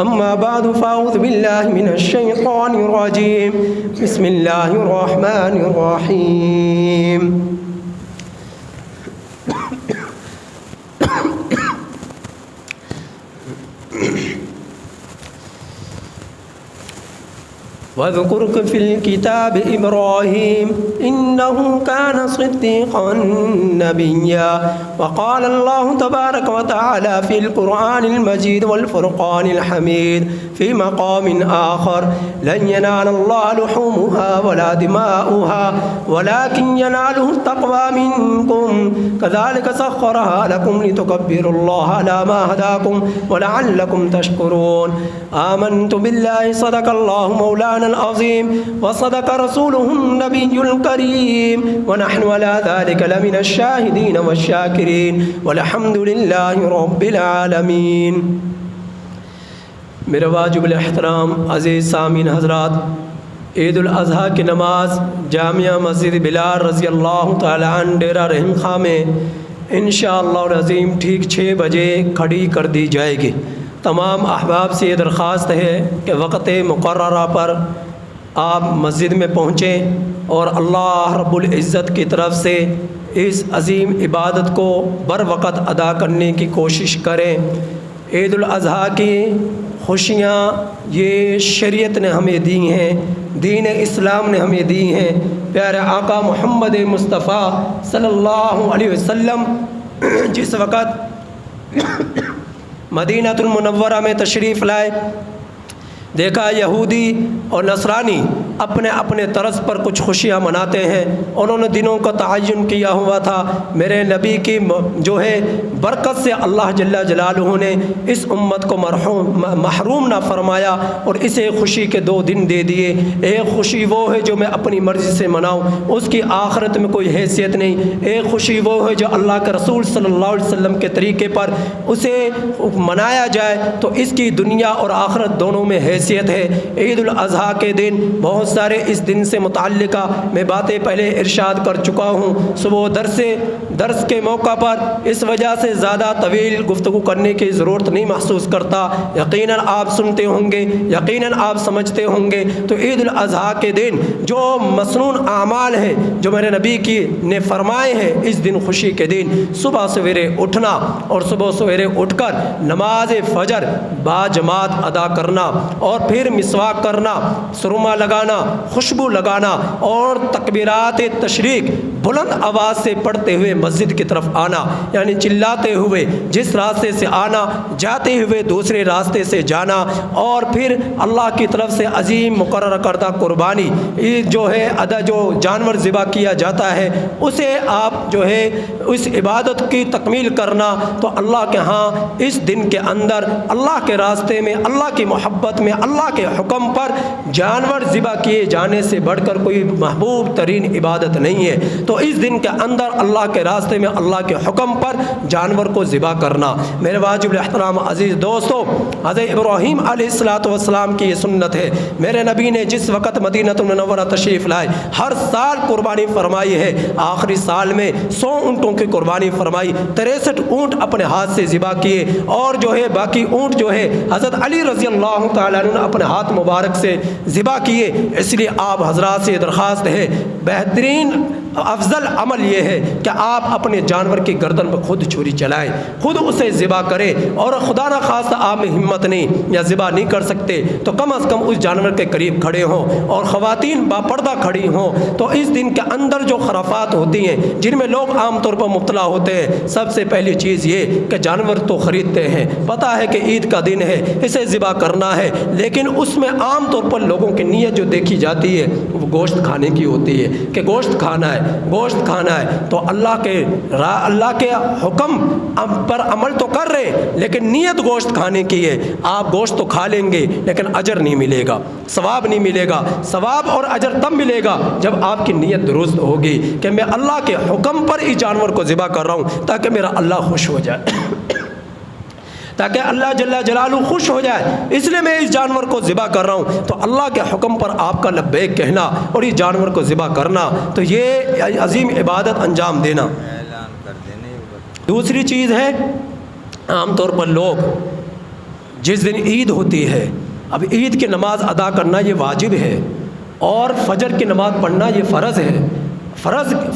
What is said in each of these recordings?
أما بعد فأعوذ بالله من الشيطان الرجيم بسم الله الرحمن الرحيم واذكر في الكتاب إبراهيم إنه كان صديقا نبيا وقال الله تبارك وتعالى في القرآن المجيد والفرقان الحميد في مقام آخر لن ينال الله لحومها ولا دماؤها ولكن يناله التقوى منكم كذلك سخرها لكم لتكبروا الله على ما هداكم ولعلكم تشكرون آمنت بالله صدق الله مولانا العظيم وصدق رسوله النبي الكريم ونحن على ذلك لمن الشاهدين والشاكرين والحمد لله رب العالمين۔ میرے واجب الاحترام عزیز سامعین حضرات، عید الاضحیٰ کی نماز جامعہ مسجد بلال رضی اللہ تعالی عنہ ڈیرہ رحم خاں میں انشاءاللہ العظیم ٹھیک 6 بجے کھڑی کر دی جائے گی۔ تمام احباب سے یہ درخواست ہے کہ وقت مقررہ پر آپ مسجد میں پہنچیں اور اللہ رب العزت کی طرف سے اس عظیم عبادت کو بر وقت ادا کرنے کی کوشش کریں۔ عید الاضحیٰ کی خوشیاں یہ شریعت نے ہمیں دی ہیں، دین اسلام نے ہمیں دی ہیں۔ پیارے آقا محمد مصطفیٰ صلی اللہ علیہ وسلم جس وقت مدینہ المنورہ میں تشریف لائے، دیکھا یہودی اور نصرانی اپنے اپنے طرز پر کچھ خوشیاں مناتے ہیں۔ انہوں نے دنوں کا تعین کیا ہوا تھا۔ میرے نبی کی جو ہے برکت سے اللہ جل جلالہ نے اس امت کو محروم نہ فرمایا اور اسے خوشی کے 2 دن دے دیے۔ ایک خوشی وہ ہے جو میں اپنی مرضی سے مناؤں، اس کی آخرت میں کوئی حیثیت نہیں۔ ایک خوشی وہ ہے جو اللہ کے رسول صلی اللہ علیہ وسلم کے طریقے پر اسے منایا جائے تو اس کی دنیا اور آخرت دونوں میں حیثیت ہے۔ عید الاضحیٰ کے دن بہت سارے اس دن سے متعلقہ میں باتیں پہلے ارشاد کر چکا ہوں۔ صبح درس کے موقع پر اس وجہ سے زیادہ طویل گفتگو کرنے کی ضرورت نہیں محسوس کرتا۔ یقیناً آپ سنتے ہوں گے، یقیناً آپ سمجھتے ہوں گے۔ تو عید الاضحیٰ کے دن جو مسنون اعمال ہیں جو میرے نبی کی نے فرمائے ہیں، اس دن خوشی کے دن صبح سویرے اٹھنا اور صبح سویرے اٹھ کر نماز فجر باجماعت ادا کرنا اور پھر مسواک کرنا، سرما لگانا، خوشبو لگانا اور تکبیرات تشریق بلند آواز سے پڑھتے ہوئے مسجد کی طرف آنا، یعنی چلاتے ہوئے جس راستے سے آنا، جاتے ہوئے دوسرے راستے سے جانا، اور پھر اللہ کی طرف سے عظیم مقرر کردہ قربانی جو ہے جو جانور ذبح کیا جاتا ہے اسے آپ جو ہے اس عبادت کی تکمیل کرنا۔ تو اللہ کے ہاں اس دن کے اندر اللہ کے راستے میں، اللہ کی محبت میں، اللہ کے حکم پر جانور ذبح کیے جانے سے بڑھ کر کوئی محبوب ترین عبادت نہیں ہے۔ تو اس دن کے اندر اللہ کے راستے میں اللہ کے حکم پر جانور کو ذبح کرنا میرے واجب الاحترام عزیز دوستو، حضرت ابراہیم علیہ السلام کی یہ سنت ہے۔ میرے نبی نے جس وقت مدینہ المنورہ تشریف لائے ہر سال قربانی فرمائی ہے۔ آخری سال میں 100 اونٹوں کی قربانی فرمائی، 63 اونٹ اپنے ہاتھ سے ذبح کیے، اور جو ہے باقی اونٹ جو ہے حضرت علی رضی اللہ تعالیٰ عنہ نے اپنے ہاتھ مبارک سے ذبح کیے۔ اس لیے آپ حضرات سے درخواست ہے، بہترین افضل عمل یہ ہے کہ آپ اپنے جانور کی گردن پر خود چھری چلائیں، خود اسے ذبح کریں، اور خدا نہ خواستہ آپ میں ہمت نہیں یا ذبح نہیں کر سکتے تو کم از کم اس جانور کے قریب کھڑے ہوں، اور خواتین باپردہ کھڑی ہوں۔ تو اس دن کے اندر جو خرافات ہوتی ہیں جن میں لوگ عام طور پر مبتلا ہوتے ہیں، سب سے پہلی چیز یہ کہ جانور تو خریدتے ہیں، پتہ ہے کہ عید کا دن ہے، اسے ذبح کرنا ہے، لیکن اس میں عام طور پر لوگوں کی نیت جو دیکھی جاتی ہے وہ گوشت کھانے کی ہوتی ہے کہ گوشت کھانا ہے، گوشت کھانا ہے۔ تو اللہ کے حکم پر عمل تو کر رہے لیکن نیت گوشت کھانے کی ہے۔ آپ گوشت تو کھا لیں گے لیکن اجر نہیں ملے گا، ثواب نہیں ملے گا۔ ثواب اور اجر تب ملے گا جب آپ کی نیت درست ہوگی کہ میں اللہ کے حکم پر اس جانور کو ذبح کر رہا ہوں تاکہ میرا اللہ خوش ہو جائے، تاکہ اللہ جل جلالہ خوش ہو جائے، اس لیے میں اس جانور کو ذبح کر رہا ہوں۔ تو اللہ کے حکم پر آپ کا لبیک کہنا اور اس جانور کو ذبح کرنا، تو یہ عظیم عبادت انجام دینا۔ دوسری چیز ہے، عام طور پر لوگ جس دن عید ہوتی ہے، اب عید کی نماز ادا کرنا یہ واجب ہے، اور فجر کی نماز پڑھنا یہ فرض ہے۔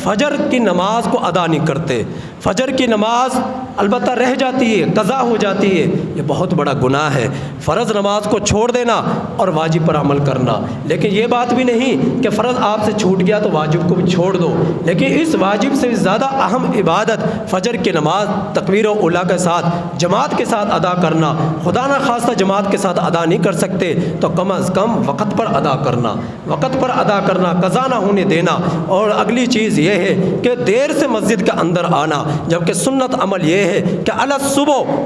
فجر کی نماز کو ادا نہیں کرتے، فجر کی نماز البتہ رہ جاتی ہے، قضا ہو جاتی ہے، یہ بہت بڑا گناہ ہے۔ فرض نماز کو چھوڑ دینا اور واجب پر عمل کرنا، لیکن یہ بات بھی نہیں کہ فرض آپ سے چھوٹ گیا تو واجب کو بھی چھوڑ دو، لیکن اس واجب سے زیادہ اہم عبادت فجر کی نماز تکبیر و اولیٰ کے ساتھ جماعت کے ساتھ ادا کرنا۔ خدا نہ خواستہ جماعت کے ساتھ ادا نہیں کر سکتے تو کم از کم وقت پر ادا کرنا، وقت پر ادا کرنا، قضا نہ ہونے دینا۔ اور اگلی چیز یہ ہے کہ دیر سے مسجد کے اندر آنا، جبکہ سنت عمل یہ ہے کہ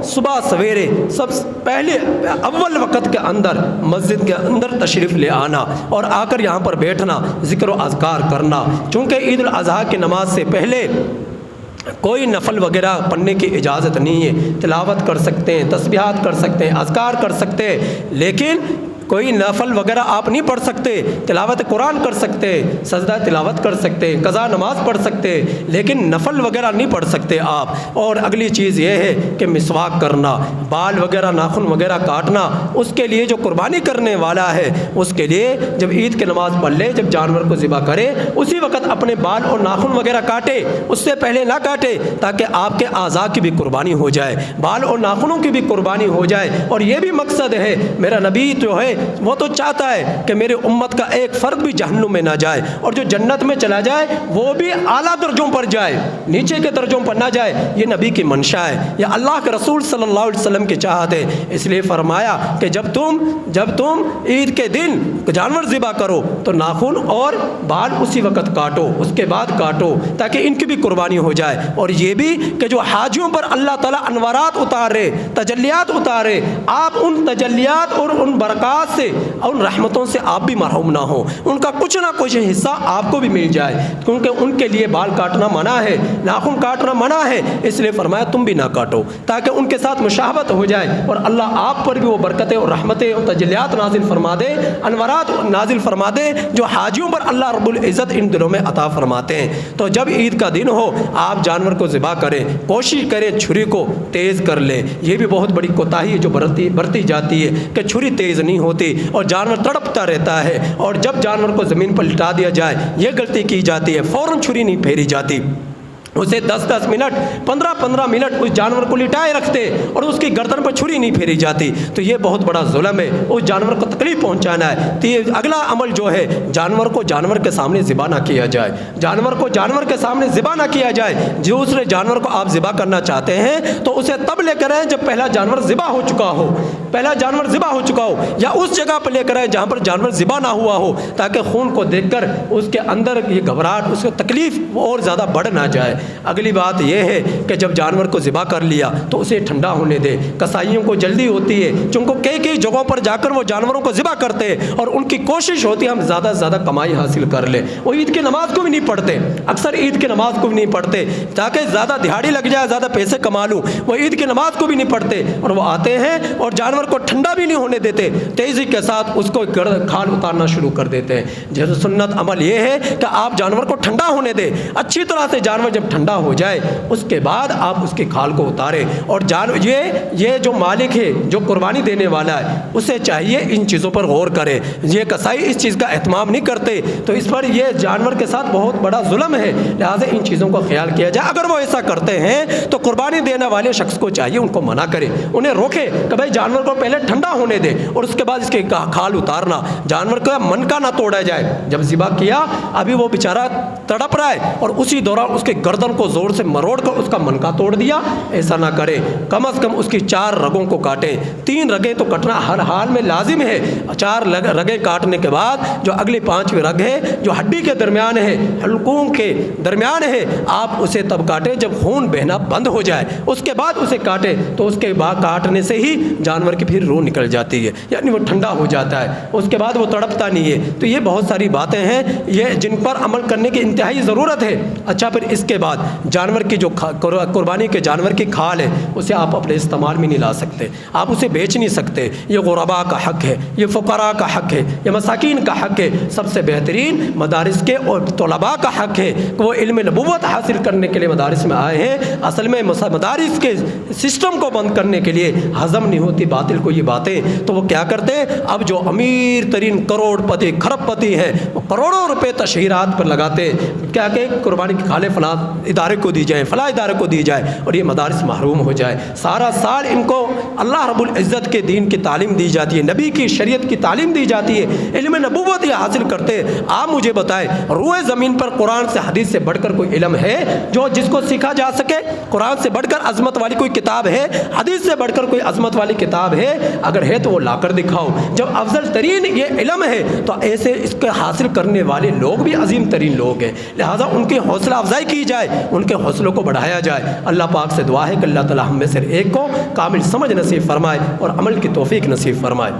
صبح سویرے سب پہلے اول وقت کے اندر مسجد کے اندر تشریف لے آنا اور آ کر یہاں پر بیٹھنا، ذکر و اذکار کرنا۔ چونکہ عید الاضحیٰ کی نماز سے پہلے کوئی نفل وغیرہ پڑھنے کی اجازت نہیں ہے، تلاوت کر سکتے ہیں، تسبیحات کر سکتے ہیں، اذکار کر سکتے ہیں، لیکن کوئی نفل وغیرہ آپ نہیں پڑھ سکتے۔ تلاوت قرآن کر سکتے، سجدہ تلاوت کر سکتے، قضا نماز پڑھ سکتے، لیکن نفل وغیرہ نہیں پڑھ سکتے آپ۔ اور اگلی چیز یہ ہے کہ مسواک کرنا، بال وغیرہ ناخن وغیرہ کاٹنا، اس کے لیے جو قربانی کرنے والا ہے اس کے لیے جب عید کی نماز پڑھ لے، جب جانور کو ذبح کرے اسی وقت اپنے بال اور ناخن وغیرہ کاٹے، اس سے پہلے نہ کاٹے، تاکہ آپ کے اعضاء کی بھی قربانی ہو جائے، بال اور ناخنوں کی بھی قربانی ہو جائے۔ اور یہ بھی مقصد ہے، میرا نبی جو ہے وہ تو چاہتا ہے کہ میرے امت کا ایک فرد بھی جہنم میں نہ جائے، اور جو جنت میں چلا جائے وہ بھی اعلیٰ درجوں پر جائے، نیچے کے درجوں پر نہ جائے۔ یہ نبی کی منشا ہے، یہ اللہ کے رسول صلی اللہ علیہ وسلم کی چاہت ہے۔ اس لیے فرمایا کہ جب تم عید کے دن جانور ذبح کرو تو ناخن اور بال اسی وقت کاٹو، اس کے بعد کاٹو، تاکہ ان کی بھی قربانی ہو جائے۔ اور یہ بھی کہ جو حاجیوں پر اللہ تعالیٰ انوارات اتارے، تجلیات اتارے، آپ ان تجلیات اور ان برکات سے، ان رحمتوں سے آپ بھی محروم نہ ہوں، ان کا کچھ نہ کچھ حصہ آپ کو بھی مل جائے، کیونکہ ان کے لیے بال کاٹنا منع ہے، ناخن کاٹنا منع ہے۔ اس لیے فرمایا تم بھی نہ کاٹو، تاکہ ان کے ساتھ مشابہت ہو جائے اور اللہ آپ پر بھی وہ برکتیں اور رحمتیں اور تجلیات نازل فرما دے، انوارات نازل فرما دے جو حاجیوں پر اللہ رب العزت ان دنوں میں عطا فرماتے ہیں۔ تو جب عید کا دن ہو آپ جانور کو ذبح کریں، کوشش کریں چھری کو تیز کر لیں۔ یہ بھی بہت بڑی کوتاہی ہے جو برتی جاتی ہے کہ چھری تیز نہیں ہوتی اور جانور تڑپتا رہتا ہے، اور جب جانور کو زمین پر لٹا دیا جائے یہ غلطی کی جاتی ہے، فوراً چھری نہیں پھیری جاتی، اسے 10-10 منٹ 15-15 منٹ اس جانور کو لٹائے رکھتے اور اس کی گردن پر چھری نہیں پھیری جاتی، تو یہ بہت بڑا ظلم ہے، اس جانور کو تکلیف پہنچانا ہے۔ تو اگلا عمل جو ہے جانور کو جانور کے سامنے ذبح نہ کیا جائے، جانور کو جانور کے سامنے ذبح نہ کیا جائے۔ دوسرے جانور کو آپ ذبح کرنا چاہتے ہیں تو اسے تب لے کر آئیں جب پہلا جانور ذبح ہو چکا ہو، پہلا جانور ذبح ہو چکا ہو، یا اس جگہ پر لے کر آئیں جہاں پر جانور ذبح نہ ہوا ہو، تاکہ خون کو دیکھ کر اس کے اندر یہ گھبراہٹ، اس کو تکلیف اور زیادہ بڑھ نہ جائے۔ اگلی بات یہ ہے کہ جب جانور کو ذبح کر لیا تو اسے ٹھنڈا ہونے دے۔ کسائیوں کو جلدی ہوتی ہے، چونکہ کئی جگہوں پر جا کر وہ جانوروں کو ذبح کرتے ہیں اور ان کی کوشش ہوتی ہے ہم زیادہ سے زیادہ کمائی حاصل کر لیں۔ وہ عید کی نماز کو بھی نہیں پڑھتے، اکثر عید کی نماز کو بھی نہیں پڑھتے تاکہ زیادہ دہاڑی لگ جائے، زیادہ پیسے کما لوں، وہ عید کی نماز کو بھی نہیں پڑھتے، اور وہ آتے ہیں اور جانور کو ٹھنڈا بھی نہیں ہونے دیتے، تیزی کے ساتھ اس کو کھال اتارنا شروع کر دیتے ہیں۔ جیسے سنت عمل یہ ہے کہ آپ جانور کو ٹھنڈا ہونے دیں، اچھی طرح سے جانور جب ٹھنڈا ہو جائے اس کے بعد آپ اس کی کھال کو اتاریں۔ اور یہ جو مالک ہے، جو قربانی دینے والا ہے، اسے چاہیے ان چیزوں پر غور کرے۔ یہ کسائی اس چیز کا اہتمام نہیں کرتے تو اس پر یہ جانور کے ساتھ بہت بڑا ظلم ہے، لہٰذا ان چیزوں کا خیال کیا جائے۔ اگر وہ ایسا کرتے ہیں تو قربانی دینے والے شخص کو چاہیے ان کو منع کرے، انہیں روکے کہ بھائی جانور کو پہلے ٹھنڈا ہونے دے اور اس کے بعد اس کی کھال اتارنا، جانور کا من کا نہ توڑا جائے۔ جب ذبح کیا ابھی وہ بیچارہ تڑپ رہا ہے اور اسی دوران اس کے گردن کو زور سے مروڑ کر اس کا من کا توڑ دیا، ایسا نہ کرے۔ کم از کم اس کی 4 رگوں کو کاٹیں، 3 رگیں تو کٹنا ہر حال میں لازم ہے۔ 4 رگیں کاٹنے کے بعد جو اگلی 5ویں رگ ہے جو ہڈی کے درمیان ہے، حلقوں کے درمیان ہے، آپ اسے تب کاٹیں جب خون بہنا بند ہو جائے، اس کے بعد اسے کاٹیں تو اس کے بعد کاٹنے سے ہی جانور کی پھر روح نکل جاتی ہے، یعنی وہ ٹھنڈا ہو جاتا ہے، اس کے بعد وہ تڑپتا نہیں ہے۔ تو یہ بہت ساری باتیں ہیں یہ جن پر عمل کرنے کی انتہائی ضرورت ہے۔ اچھا، پھر اس کے بعد بعد جانور کی جو قربانی کے جانور کی کھال ہے اسے آپ اپنے استعمال میں نہیں لا سکتے، آپ اسے بیچ نہیں سکتے۔ یہ غرباء کا حق ہے، یہ فقراء کا حق ہے، یہ مساکین کا حق ہے۔ سب سے بہترین مدارس کے اور طلباء کا حق ہے کہ وہ علم نبوت حاصل کرنے کے لیے مدارس میں آئے ہیں۔ اصل میں مدارس کے سسٹم کو بند کرنے کے لیے ہضم نہیں ہوتی باطل کو یہ باتیں، تو وہ کیا کرتے ہیں، اب جو امیر ترین کروڑ پتی کھرب پتی ہیں وہ کروڑوں روپے تشہیرات پر لگاتے ہیں، کیا کہ قربانی کی کھالیں فلاں ادارے کو دی جائیں، فلاں ادارے کو دی جائے، اور یہ مدارس محروم ہو جائے۔ سارا سال ان کو اللہ رب العزت کے دین کی تعلیم دی جاتی ہے، نبی کی شریعت کی تعلیم دی جاتی ہے، علم نبوت یہ حاصل کرتے ہیں۔ آپ مجھے بتائیں روئے زمین پر قرآن سے حدیث سے بڑھ کر کوئی علم ہے جو جس کو سیکھا جا سکے؟ قرآن سے بڑھ کر عظمت والی کوئی کتاب ہے؟ حدیث سے بڑھ کر کوئی عظمت والی کتاب ہے؟ اگر ہے تو وہ لا کر دکھاؤ۔ جب افضل ترین یہ علم ہے تو ایسے اس کے حاصل کرنے والے لوگ بھی عظیم ترین لوگ ہیں، لہٰذا ان کی حوصلہ افزائی کی جائے، ان کے حوصلوں کو بڑھایا جائے۔ اللہ پاک سے دعا ہے کہ اللہ تعالی ہم میں سے ایک کو کامل سمجھ نصیب فرمائے اور عمل کی توفیق نصیب فرمائے۔